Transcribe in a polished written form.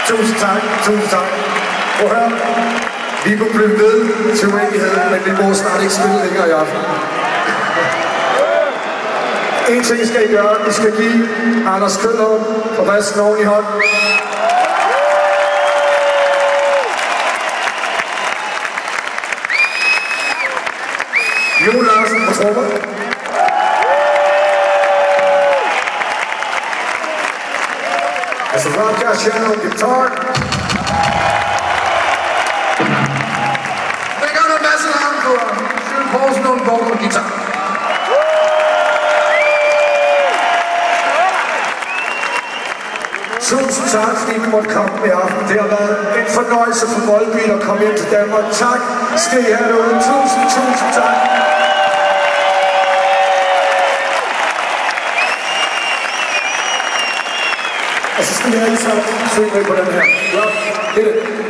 Tusind tak, tusind tak. Prøv at høre. Vi kunne blive ved til uenighed, men vi må snart ikke spille længere i aften. En ting skal I gøre. I skal give Anders Køller på bassen oven i hånden. Jon Larsen på trommer. Mr. Rob Casciano on guitar. Lækkerne Masse Larmkører. Sjøen Poulsen on vocal guitar. Tusind tak, fordi I måtte komme i aften. Det har været en fornøjelse for Volbeat at komme ind til Danmark. Tak skal I have derude. Tusind tak. Og så skal vi alle sammen synge med på den her. Rob, hit it.